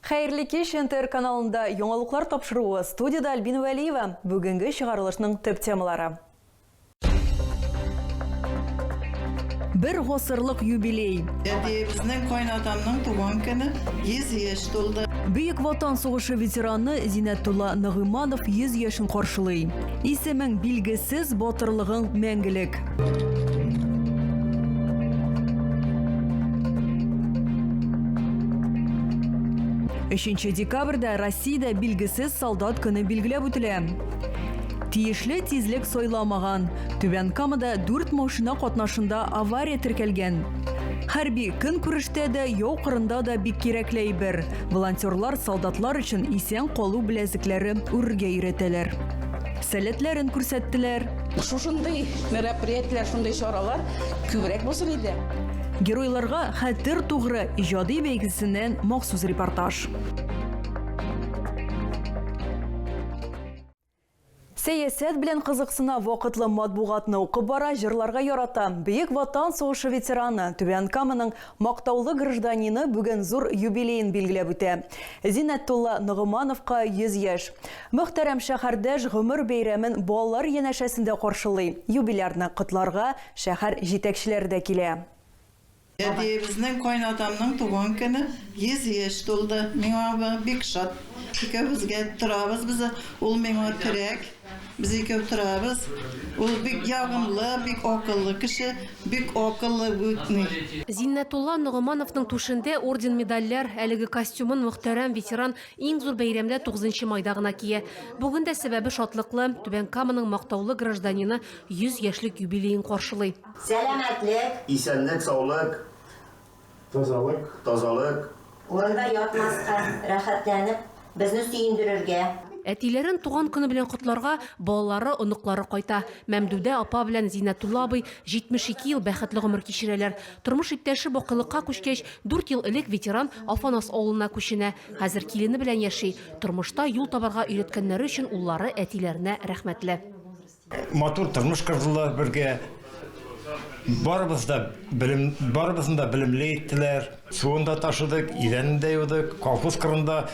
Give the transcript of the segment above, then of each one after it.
Хәерле кич, НТР каналында яңалыклар тапшыруы, студияда Альбина Вәлиева. Бүгенге чыгарылышның төп темалары. Бір ғасырлық юбилей. Біздің қайнатамның туған күні 100 яш толды. Бүйік Ватан соғышы ветераны Зиннәтулла Нығыманов 100 яшын қаршылый. Исемең билгесіз, батырлығың мәңгілік. 3 декабрда Россияда билгесіз солдат күні билгеләп үтелә. Тиешле тизлек сайламаган. Түбән Камада 4 машина катнашында авария теркәлгән. Хәрби көн күрештә дә, яу кырында да бик кирәкле бер. Волонтерлар солдатлар өчен исән калу беләзекләре үргә өйрәтәләр. Сәләтләрен күрсәттеләр. Шушындай мероприятиеләр, шундай чаралар күбрәк булсын иде. Геройларга хәтер тугры иҗади бәйгесеннән махсус репортаж. Сәясәт белән кызыксына, вакытлы матбугатны укып бара, җырларга ярата. Бөек Ватан сугышы ветераны Түбән Каманың мактаулы гражданины бүген зур юбилейын билгеләп үтә. Зиннәтулла Нығымановка 100 яшь. Мөхтәрәм шәһәрдәш гомер бәйрәмен балалар янәшәсендә каршылый. Юбилярны котларга шәһәр җитәкчеләре дә килә. Біздің қайнатамның туған күні 100 яш толды. Миңа бик шат. Икәүбезгә торабыз, ул миңа терәк. Biz ikəv turabız. Ул бик ягымлы, бик акыллы кеше, бик акыллы үтни. Зиннәтулла Нығымановның түшендә орден медальләр, әлеге костюмын мөхтәрәм ветеран иң зур бәйрәмдә 9 майда гына кия. Бүген дә сәбәбе шатлыклы. Түбән Каманың мактаулы гражданины 100 яшьлек юбилейын каршылый. Сәламәтлек, исәнлек, саулык, тазалык. Урында ятмаска, рәхәтләнеп, безне сөендерергә. Әтиләрен туган көне белән котларга балалары, оныклары кайта. Мәмдүдә апа белән Зиннәтулла абый 72 ел бәхетле гомер кичерәләр. Тормыш иптәше бакылыкка күчкәч, 4 ел элек ветеран Афанас авылына күченә. Хәзер килене белән яши. Тормышта юл табарга өйрәткәннәре өчен уллары әтиләренә рәхмәтле. Матур тормыш кырдылар бергә. Барыбызда белемле иттеләр. Суында ташыдык, идәнендә юдык, колхоз кырында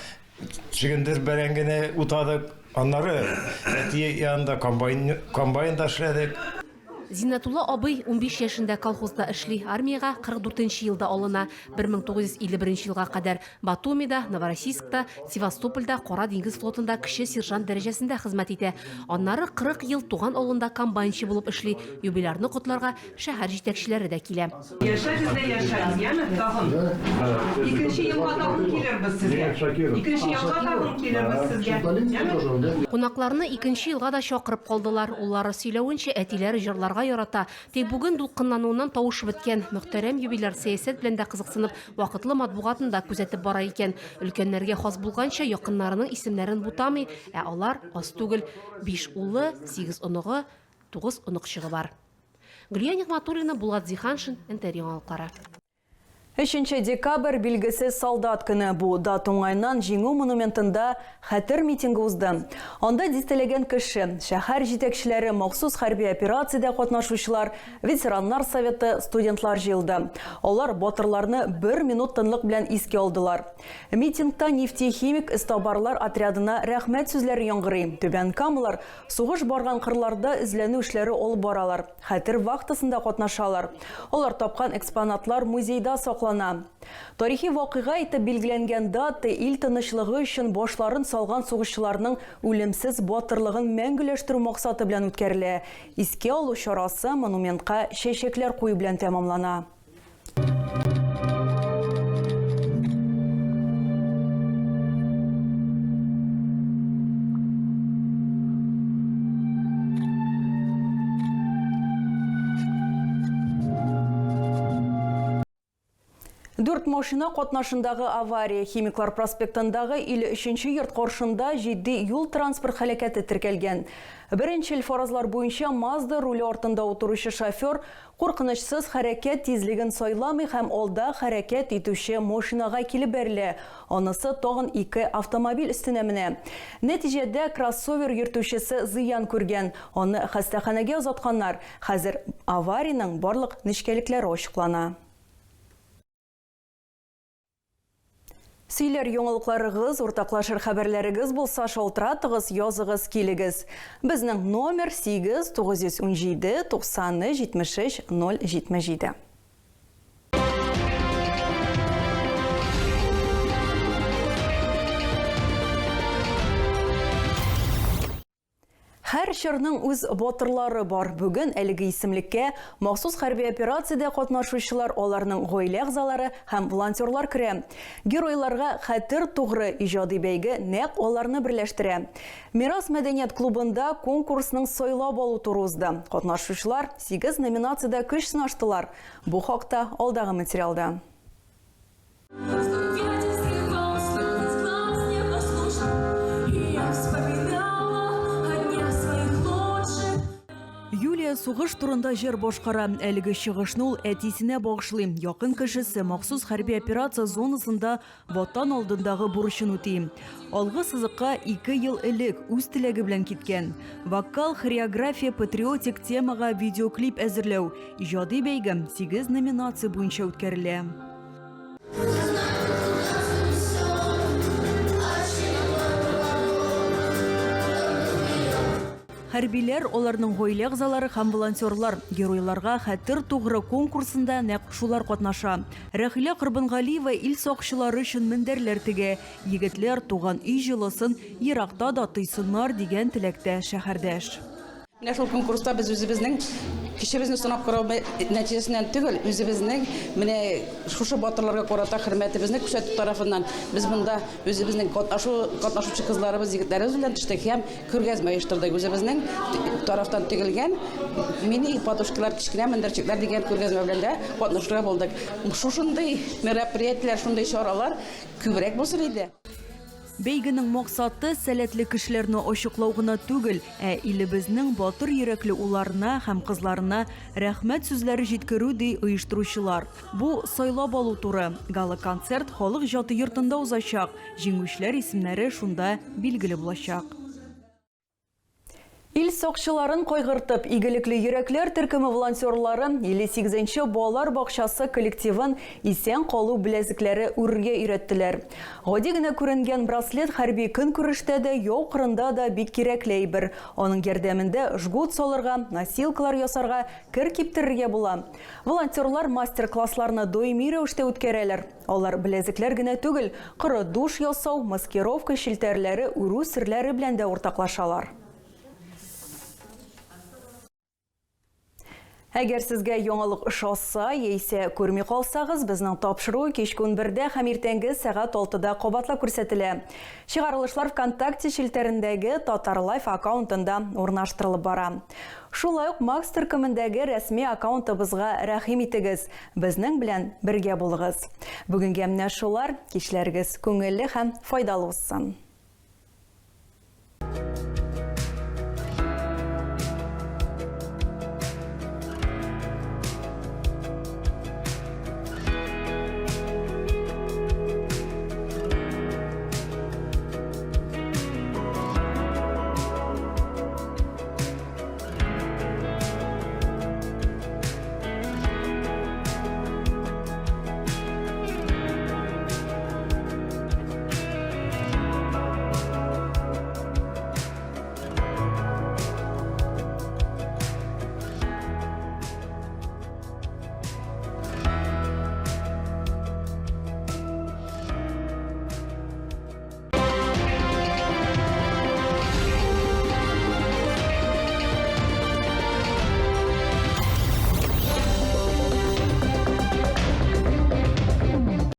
Чигендер бәрәңгене утадык, аннары әти янында комбайнда эшләдек. Зиннәтулла абый 15 яшендә колхозда эшли, армияга 44 елда алына. 1951 елга кадәр Батумида, Новороссийскта, Севастопольда Кара диңгез флотында кече сержант дәрәҗәсендә хезмәт итә. Аннары 40 ел туган авылында комбайнчы булып эшли. Юбилярны котларга шәһәр җитәкчеләре дә килә. Яшәгез дә яшәгез, яме тагын. Икенче елга тагын килербез сезгә. Икенче елга тагын килербез сезгә. Кунакларны 2нче елга да чакырып калдылар. Уллары сөйләвенчә, әтиләре җырларга ярата. Тик бүген дулкынлануыннан тавыш беткән. Мөхтәрәм юбиляр сәясәт белән дә кызыксынып, вакытлы матбугатын да күзәтеп бара икән. Өлкәннәргә хас булганча якыннарының исемнәрен бутамый, ә алар аз түгел. 5 улы, 8 оныгы, 9 оныкчыгы бар. Гөлия Нигъматуллина, Булат Зиханшин, НТР яңалыклары. 3 декабрь билгесез солдат көне. Бу дат уңайнан җиңү монументында хәтер митинги узды. Анда дистәләгән кеше, шәһәр җитәкчеләре, махсус хәрби операциядә катнашучылар, ветераннар советы, студентлар җыелды. Алар батырларны 1 минут тынлык белән искә алдылар. Митингта нефтехимик истабарлар отрядына рәхмәт сүзләре яңгырый. Түбән Камалар сугыш барган кырларда эзләнү эшләре алып баралар. Хәтер вахтасында катнашалар. Алар тапкан экспонатлар музейда саклана. Тарихи вакыйга итеп билгеләнгән дата ил тынычлыгы өчен башларын салган сугышчыларның үлемсез батырлыгын мәңгеләштерү максаты белән үткәрелә. Искә алу чарасы монументка чәчәкләр кую белән тәмамлана. 4 машина катнашындагы авария Химиклар проспектындагы 53-нче йорт каршында җитди юл транспорт һәлакәте теркәлгән. Беренчел фаразлар буенча Mazda руле артында утыручы шофер куркынычсыз хәрәкәт тизлеген сайламый һәм алда хәрәкәт итүче машинага килеп бәрелә. Анысы тагын 2 автомобиль өстенә менә. Нәтиҗәдә кроссовер йөртүчесе зыян күргән. Аны хастаханәгә озатканнар. Хәзер аварияның барлык нечкәлекләре ачыклана. Сөйләр яңалыкларыгыз, уртаклашыр хәбәрләрегез булса шалтыратыгыз, языгыз килегез. Безнең номер 8-917 90 73 077. Һәр чорның үз батырлары бар. Бүген әлеге исемлеккә махсус хәрби операциядә катнашучылар, аларның гаилә әгъзалары һәм волонтерлар керә. Геройларга хәтер тугры иҗади бәйге нәкъ аларны берләштерә. Мирас мәдәният клубында конкурсның сайлап алу туры узды. Катнашучылар 8 номинациядә көч сынаштылар. Бу хакта алдагы материалда. Юлия сугыш турында җыр башкара. Әлеге чыгышны ул әтисенә багышлый. Якын кешесе махсус хәрби операция зонасында ватан алдындагы бурычын үти. Алгы сызыкка 2 ел элек үз теләге белән киткән. Вокал, хореография, патриотик темага видеоклип әзерләү. Иҗади бәйге 8 номинация буенча үткәрелә. Хәрбиләр, аларның гаилә әгъзалары һәм волонтерлар геройларга хәтер тугры конкурсында нәкъ шулар катнаша. Рәхилә Корбангалиева ил сакчылары өчен мендәрләр тегә. Егетләр туган үй җылысын еракта да тыйсыннар дигән теләктә шәһәрдәш. Менә шул конкурста без үзебезнең кешебезне сынап карау нәтиҗәсеннән түгел, үзебезнең менә шушы батырларга карата хөрмәтебезне күрсәтү тарафыннан без монда үзебезнең катнашучы кызларыбыз, егетләребез белән төштек һәм күргәзмә оештырдык. Үзебезнең тарафтан тегелгән мини подушкалар, кичкенә мендәрчекләр дигән күргәзмә белән дә катнашырга булдык. Шушындый мероприятиеләр, шундый чаралар күбрәк булсын иде. Бәйгенең максаты сәләтле кешеләрне ачыклау гына түгел, илебезнең батыр йөрәкле улларына һәм кызларына рәхмәт сүзләре җиткерү ди оештыручылар. Бу сайлап алу туры. Гала-концерт халык җаты йортында узачак. Җиңүчеләр исемнәре шунда билгеле булачак. Ил сакчыларын кайгыртып, игелекле йөрәкләр төркеме волонтерлары 58-нче балалар бакчасы коллективын исән калу беләзекләре үргә өйрәттеләр. Гади генә күренгән браслет хәрби көнкүрештә дә, яу кырында да бик кирәкле әйбер. Аның ярдәмендә жгут салырга, носилкалар ясарга, кер киптерергә була. Волонтерлар мастер-классларны даими рәвештә үткәрәләр. Алар беләзекләр генә түгел, коры душ ясау, маскировка шелтәрләре, үрү серләре белән дә уртаклашалар. Әгәр сезгә яңалык ошаса, яисә күрми калсагыз, безнең тапшыру кичке 11-дә һәм иртәнге сәгать 6-да кабатлап күрсәтелә. Чыгарылышлар ВКонтакте шелтәрендәге Татар Лайф аккаунтында урнаштырылып бара. Шулай ук Макс төркемендәге рәсми аккаунтыбызга рәхим итегез. Безнең белән бергә булыгыз. Бүгенгә менә шулар, кичләрегез күңелле һәм файдалы булсын.